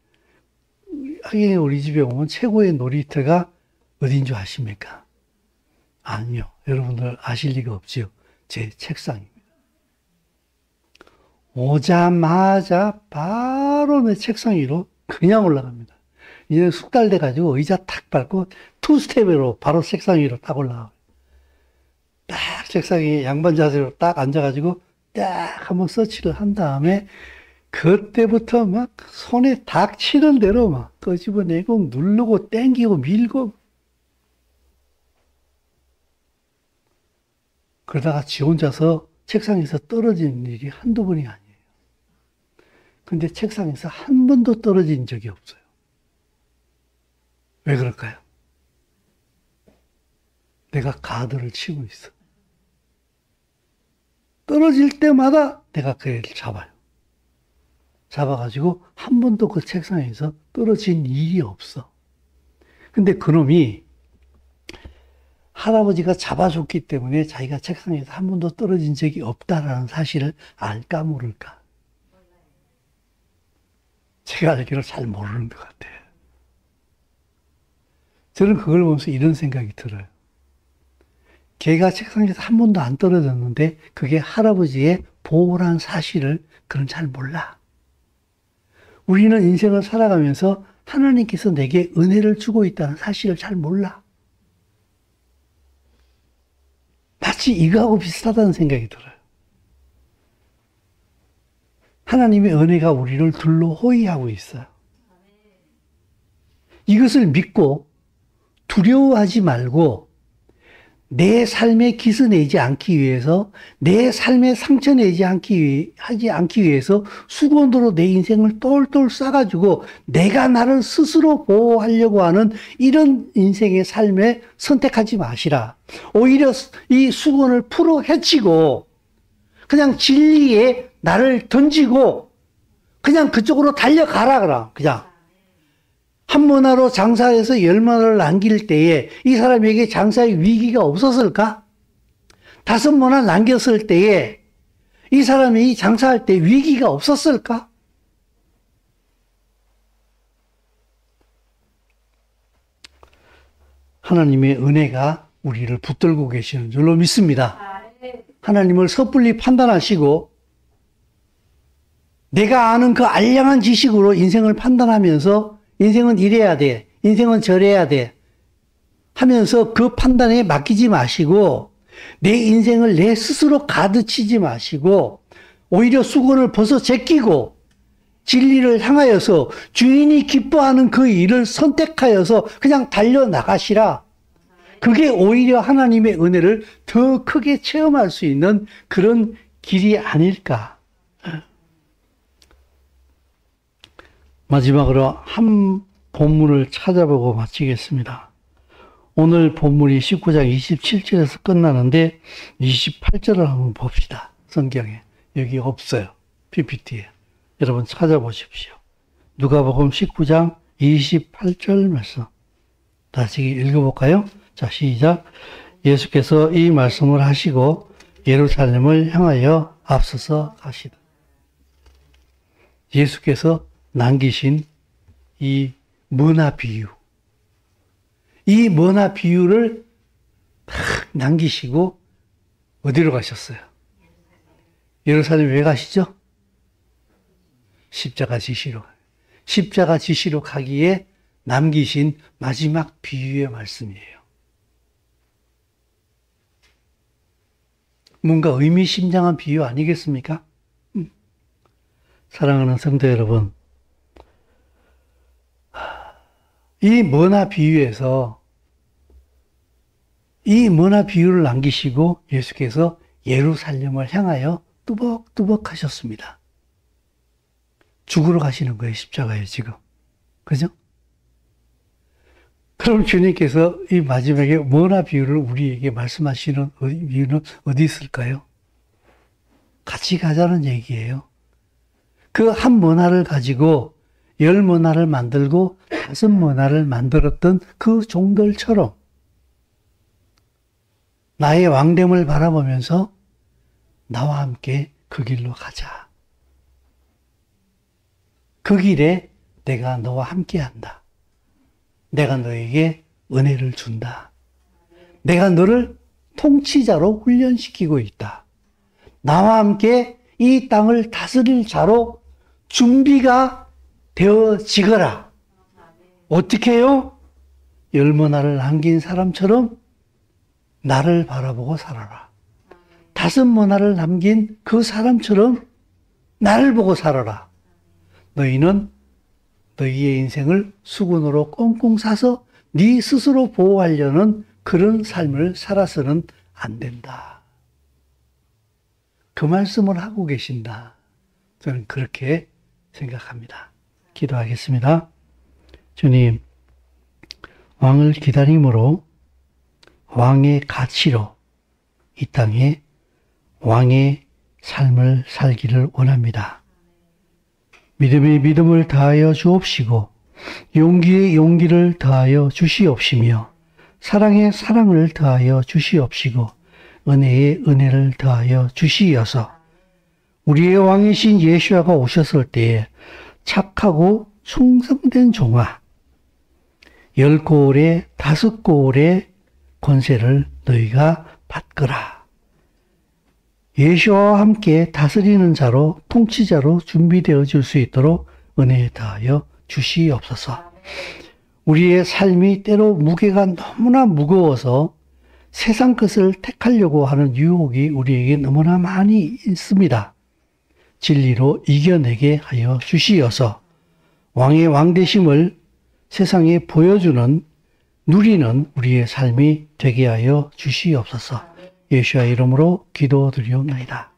하경이 우리 집에 오면 최고의 놀이터가 어딘 줄 아십니까? 아니요. 여러분들 아실 리가 없지요. 제 책상입니다. 오자마자 바로 내 책상 위로 그냥 올라갑니다. 이제 숙달 돼가지고 의자 탁 밟고 투스텝으로 바로 책상 위로 딱 올라가요. 딱 책상에 양반 자세로 딱 앉아가지고 딱 한번 서치를 한 다음에 그때부터 막 손에 닥 치는 대로 막 끄집어내고 누르고 땡기고 밀고 그러다가 지 혼자서 책상에서 떨어지는 일이 한두 번이 아니에요. 근데 책상에서 한 번도 떨어진 적이 없어요. 왜 그럴까요? 내가 가드를 치고 있어. 떨어질 때마다 내가 그 애를 잡아요. 잡아가지고 한 번도 그 책상에서 떨어진 일이 없어. 근데 그놈이 할아버지가 잡아줬기 때문에 자기가 책상에서 한 번도 떨어진 적이 없다라는 사실을 알까 모를까? 제가 알기로 잘 모르는 것 같아요. 저는 그걸 보면서 이런 생각이 들어요. 걔가 책상에서 한 번도 안 떨어졌는데 그게 할아버지의 보호란 사실을 그는 잘 몰라. 우리는 인생을 살아가면서 하나님께서 내게 은혜를 주고 있다는 사실을 잘 몰라. 마치 이거하고 비슷하다는 생각이 들어요. 하나님의 은혜가 우리를 둘러 호위하고 있어요. 이것을 믿고 두려워하지 말고 내 삶에 기스 내지 않기 위해서, 내 삶에 상처 내지 하지 않기 위해서 수건으로 내 인생을 똘똘 싸가지고 내가 나를 스스로 보호하려고 하는 이런 인생의 삶에 선택하지 마시라. 오히려 이 수건을 풀어 헤치고 그냥 진리에 나를 던지고 그냥 그쪽으로 달려가라 그럼 그냥. 한 문화로 장사해서 10문화를 남길 때에 이 사람에게 장사의 위기가 없었을까? 5문화 남겼을 때에 이 사람이 장사할 때 위기가 없었을까? 하나님의 은혜가 우리를 붙들고 계시는 줄로 믿습니다. 하나님을 섣불리 판단하시고 내가 아는 그 알량한 지식으로 인생을 판단하면서 인생은 이래야 돼, 인생은 저래야 돼 하면서 그 판단에 맡기지 마시고 내 인생을 내 스스로 가득치지 마시고 오히려 수건을 벗어 제끼고 진리를 향하여서 주인이 기뻐하는 그 일을 선택하여서 그냥 달려나가시라. 그게 오히려 하나님의 은혜를 더 크게 체험할 수 있는 그런 길이 아닐까. 마지막으로 한 본문을 찾아보고 마치겠습니다. 오늘 본문이 19장 27절에서 끝나는데 28절을 한번 봅시다. 성경에. 여기 없어요. PPT에. 여러분 찾아보십시오. 누가복음 19장 28절 말씀. 다시 읽어볼까요? 자, 시작. 예수께서 이 말씀을 하시고 예루살렘을 향하여 앞서서 가시다. 예수께서 남기신 이 머나 비유. 이 머나 비유를 딱 남기시고 어디로 가셨어요? 예루살렘 왜 가시죠? 십자가 지시로. 십자가 지시로 가기에 남기신 마지막 비유의 말씀이에요. 뭔가 의미심장한 비유 아니겠습니까? 사랑하는 성도 여러분, 이 머나 비유에서 이 머나 비유를 남기시고 예수께서 예루살렘을 향하여 뚜벅뚜벅 하셨습니다. 죽으러 가시는 거예요, 십자가에 지금. 그죠? 그럼 주님께서 이 마지막에 뭐나 비유를 우리에게 말씀하시는 이유는 어디 있을까요? 같이 가자는 얘기예요. 그 한 문화를 가지고 10문화를 만들고 5문화를 만들었던 그 종들처럼 나의 왕됨을 바라보면서 나와 함께 그 길로 가자. 그 길에 내가 너와 함께 한다. 내가 너에게 은혜를 준다. 내가 너를 통치자로 훈련시키고 있다. 나와 함께 이 땅을 다스릴 자로 준비가 되어지거라. 어떻게 해요? 10문화를 남긴 사람처럼 나를 바라보고 살아라. 5문화를 남긴 그 사람처럼 나를 보고 살아라. 너희는 너희의 인생을 수군으로 꽁꽁 싸서 네 스스로 보호하려는 그런 삶을 살아서는 안 된다. 그 말씀을 하고 계신다. 저는 그렇게 생각합니다. 기도하겠습니다. 주님, 왕을 기다림으로 왕의 가치로 이 땅에 왕의 삶을 살기를 원합니다. 믿음에 믿음을 더하여 주옵시고 용기에 용기를 더하여 주시옵시며 사랑에 사랑을 더하여 주시옵시고 은혜에 은혜를 더하여 주시어서 우리의 왕이신 예수아가 오셨을 때에 착하고 충성된 종아 10고을에 5고을의 권세를 너희가 받거라. 예수와 함께 다스리는 자로 통치자로 준비되어 줄 수 있도록 은혜에 더하여 주시옵소서. 우리의 삶이 때로 무게가 너무나 무거워서 세상 것을 택하려고 하는 유혹이 우리에게 너무나 많이 있습니다. 진리로 이겨내게 하여 주시어서 왕의 왕되심을 세상에 보여주는 누리는 우리의 삶이 되게 하여 주시옵소서. 예수의 이름으로 기도드리옵나이다.